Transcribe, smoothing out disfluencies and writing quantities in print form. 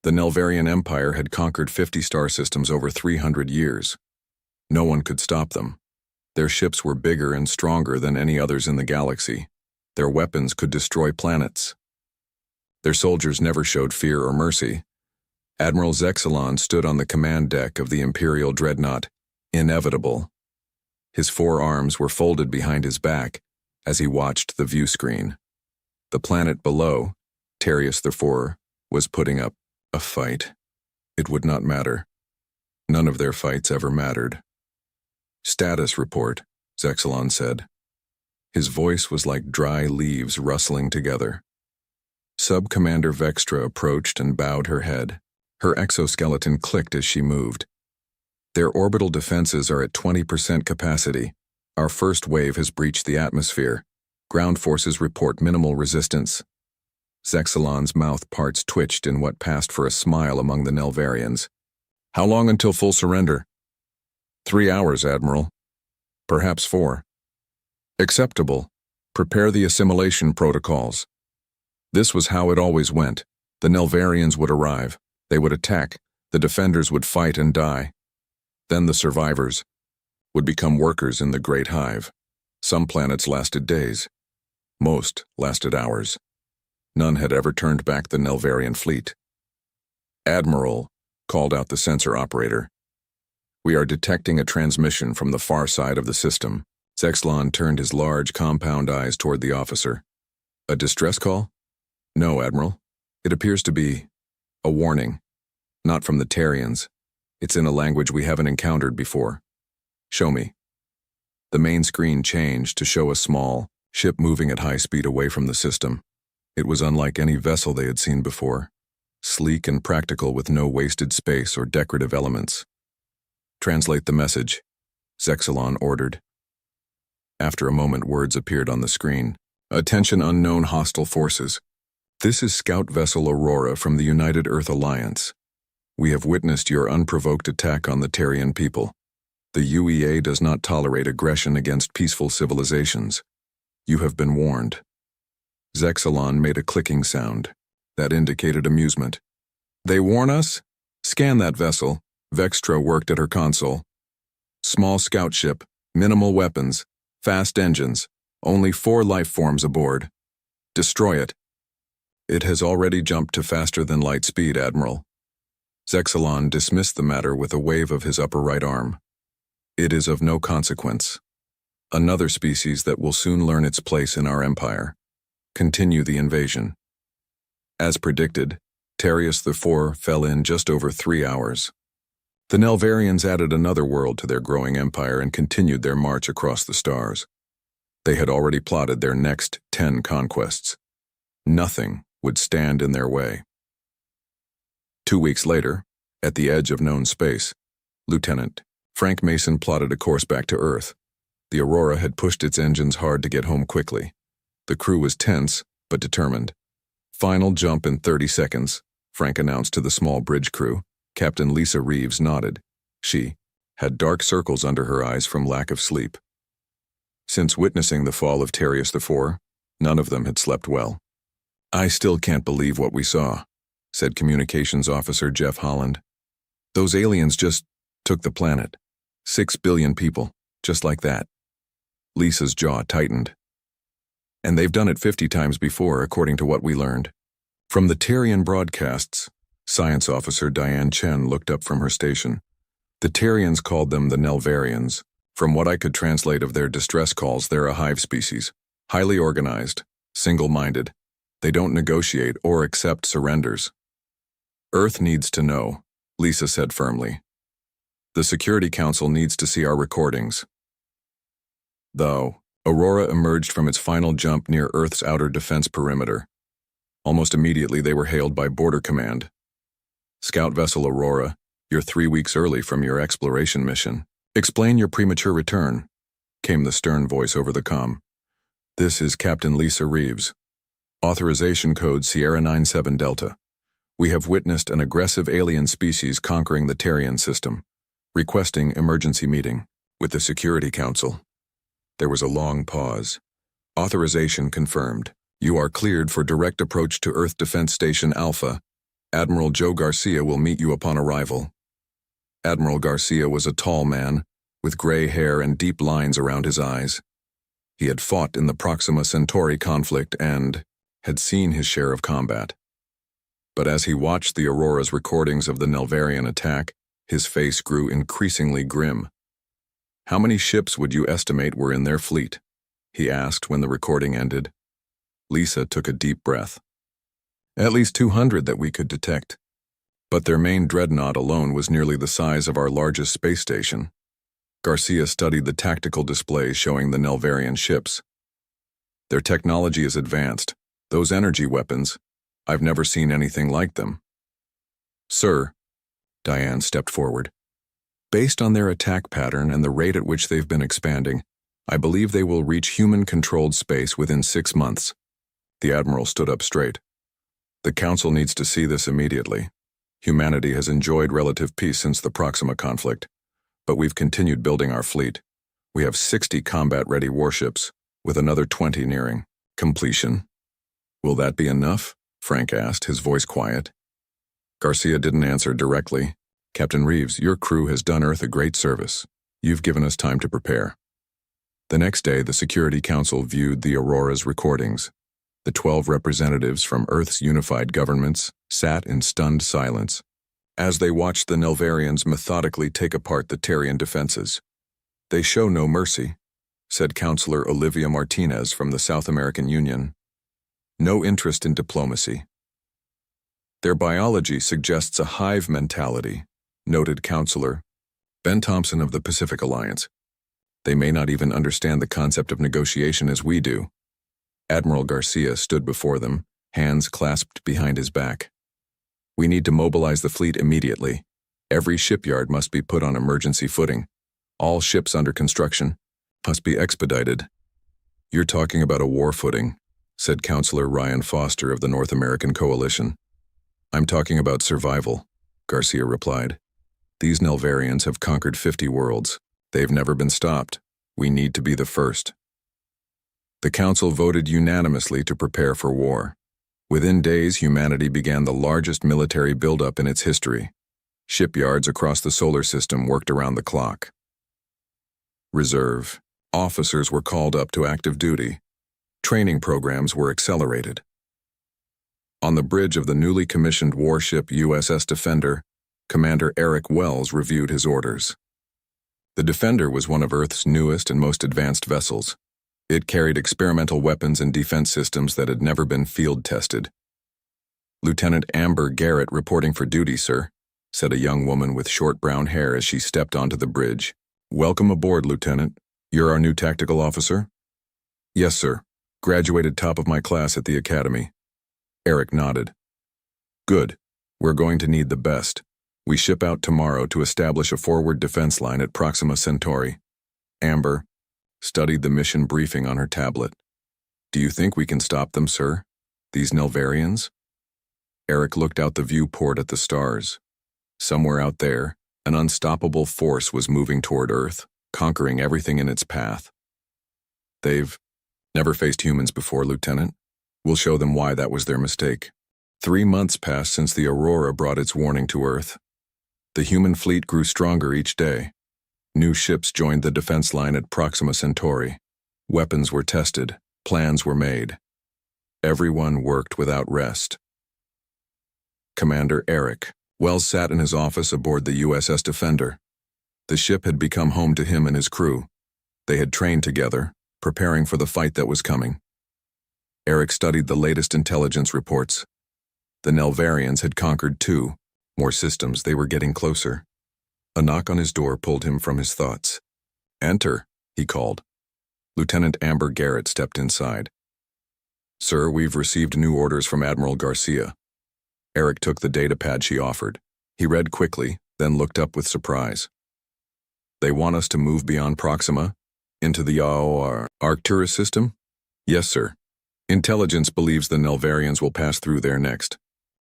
The Nvarian Empire had conquered 50 star systems over 300 years. No one could stop them. Their ships were bigger and stronger than any others in the galaxy. Their weapons could destroy planets. Their soldiers never showed fear or mercy. Admiral Zexalon stood on the command deck of the Imperial dreadnought, inevitable. His 4 arms were folded behind his back as he watched the view screen. The planet below, Terius IV, was putting up a fight. It would not matter. None of their fights ever mattered. "Status report," Zexalon said. His voice was like dry leaves rustling together. Sub-Commander Vextra approached and bowed her head. Her exoskeleton clicked as she moved. "Their orbital defenses are at 20% capacity. Our first wave has breached the atmosphere. Ground forces report minimal resistance." Zexalon's mouth parts twitched in what passed for a smile among the Nvarians. "How long until full surrender?" 3 hours, Admiral. Perhaps 4. Acceptable. Prepare the assimilation protocols. This was how it always went. The Nvarians would arrive. They would attack. The defenders would fight and die. Then the survivors would become workers in the Great Hive. Some planets lasted days. Most lasted hours. None had ever turned back the Nvarian fleet. "Admiral," called out the sensor operator. "We are detecting a transmission from the far side of the system." Zexalon turned his large, compound eyes toward the officer. "A distress call?" "No, Admiral. It appears to be a warning. Not from the Terrians. It's in a language we haven't encountered before." "Show me." The main screen changed to show a small ship moving at high speed away from the system. It was unlike any vessel they had seen before. Sleek and practical with no wasted space or decorative elements. "Translate the message," Zexalon ordered. After a moment, words appeared on the screen. "Attention, unknown hostile forces. This is Scout Vessel Aurora from the United Earth Alliance. We have witnessed your unprovoked attack on the Terrian people. The UEA does not tolerate aggression against peaceful civilizations. You have been warned." Zexalon made a clicking sound. That indicated amusement. "They warn us? Scan that vessel." Vextra worked at her console. "Small scout ship, minimal weapons, fast engines, only 4 life forms aboard. Destroy it." "It has already jumped to faster than light speed, Admiral." Zexalon dismissed the matter with a wave of his upper right arm. "It is of no consequence. Another species that will soon learn its place in our empire. Continue the invasion." As predicted, Terius IV fell in just over 3 hours. The Nvarians added another world to their growing empire and continued their march across the stars. They had already plotted their next 10 conquests. Nothing would stand in their way. 2 weeks later, at the edge of known space, Lieutenant Frank Mason plotted a course back to Earth. The Aurora had pushed its engines hard to get home quickly. The crew was tense, but determined. "Final jump in 30 seconds, Frank announced to the small bridge crew. Captain Lisa Reeves nodded. She had dark circles under her eyes from lack of sleep. Since witnessing the fall of Terius IV, none of them had slept well. "I still can't believe what we saw," said Communications Officer Jeff Holland. "Those aliens just took the planet. 6 billion people, just like that." Lisa's jaw tightened. "And they've done it 50 times before, according to what we learned." From the Terrian broadcasts, Science Officer Diane Chen looked up from her station. "The Terrians called them the Nvarians. From what I could translate of their distress calls, they're a hive species. Highly organized, single-minded. They don't negotiate or accept surrenders." "Earth needs to know," Lisa said firmly. "The Security Council needs to see our recordings." Though, Aurora emerged from its final jump near Earth's outer defense perimeter. Almost immediately they were hailed by Border Command. "Scout Vessel Aurora, you're 3 weeks early from your exploration mission. Explain your premature return," came the stern voice over the comm. "This is Captain Lisa Reeves. Authorization code Sierra 97 Delta. We have witnessed an aggressive alien species conquering the Terrian system. Requesting emergency meeting with the Security Council." There was a long pause. "Authorization confirmed. You are cleared for direct approach to Earth Defense Station Alpha. Admiral Joe Garcia will meet you upon arrival. Admiral Garcia was a tall man, with gray hair and deep lines around his eyes. He had fought in the Proxima Centauri conflict and had seen his share of combat. But as he watched the Aurora's recordings of the Nvarian attack, his face grew increasingly grim. "How many ships would you estimate were in their fleet?" he asked when the recording ended. Lisa took a deep breath. "At least 200 that we could detect. But their main dreadnought alone was nearly the size of our largest space station." Garcia studied the tactical displays showing the Nvarian ships. "Their technology is advanced. Those energy weapons, I've never seen anything like them." "Sir," Diane stepped forward, "based on their attack pattern and the rate at which they've been expanding, I believe they will reach human-controlled space within 6 months. The Admiral stood up straight. "The Council needs to see this immediately. Humanity has enjoyed relative peace since the Proxima conflict, but we've continued building our fleet. We have 60 combat-ready warships, with another 20 nearing completion." "Will that be enough?" Frank asked, his voice quiet. Garcia didn't answer directly. "Captain Reeves, your crew has done Earth a great service. You've given us time to prepare." The next day, the Security Council viewed the Aurora's recordings. The 12 representatives from Earth's unified governments sat in stunned silence as they watched the Nvarians methodically take apart the Terrian defenses. "They show no mercy," said Councillor Olivia Martinez from the South American Union. "No interest in diplomacy." "Their biology suggests a hive mentality," noted Councillor Ben Thompson of the Pacific Alliance. "They may not even understand the concept of negotiation as we do." Admiral Garcia stood before them, hands clasped behind his back. "We need to mobilize the fleet immediately. Every shipyard must be put on emergency footing. All ships under construction must be expedited." "You're talking about a war footing," said Councillor Ryan Foster of the North American Coalition. "I'm talking about survival," Garcia replied. "These Nvarians have conquered 50 worlds. They've never been stopped. We need to be the first." The Council voted unanimously to prepare for war. Within days, humanity began the largest military buildup in its history. Shipyards across the solar system worked around the clock. Reserve officers were called up to active duty. Training programs were accelerated. On the bridge of the newly commissioned warship USS Defender, Commander Eric Wells reviewed his orders. The Defender was one of Earth's newest and most advanced vessels. It carried experimental weapons and defense systems that had never been field-tested. "Lieutenant Amber Garrett reporting for duty, sir," said a young woman with short brown hair as she stepped onto the bridge. "Welcome aboard, Lieutenant. You're our new tactical officer?" "Yes, sir. Graduated top of my class at the academy." Eric nodded. "Good. We're going to need the best. We ship out tomorrow to establish a forward defense line at Proxima Centauri." Amber studied the mission briefing on her tablet. "Do you think we can stop them, sir? These Nvarians?" Eric looked out the viewport at the stars. Somewhere out there, an unstoppable force was moving toward Earth, conquering everything in its path. "They've never faced humans before, Lieutenant. We'll show them why that was their mistake." 3 months passed since the Aurora brought its warning to Earth. The human fleet grew stronger each day. New ships joined the defense line at Proxima Centauri. Weapons were tested, plans were made. Everyone worked without rest. Commander Eric Wells sat in his office aboard the USS Defender. The ship had become home to him and his crew. They had trained together, preparing for the fight that was coming. Eric studied the latest intelligence reports. The Nvarians had conquered 2 more systems. They were getting closer. A knock on his door pulled him from his thoughts. "Enter," he called. Lieutenant Amber Garrett stepped inside. "Sir, we've received new orders from Admiral Garcia." Eric took the datapad she offered. He read quickly, then looked up with surprise. "They want us to move beyond Proxima, into the Arcturus system?" "Yes, sir. Intelligence believes the Nvarians will pass through there next.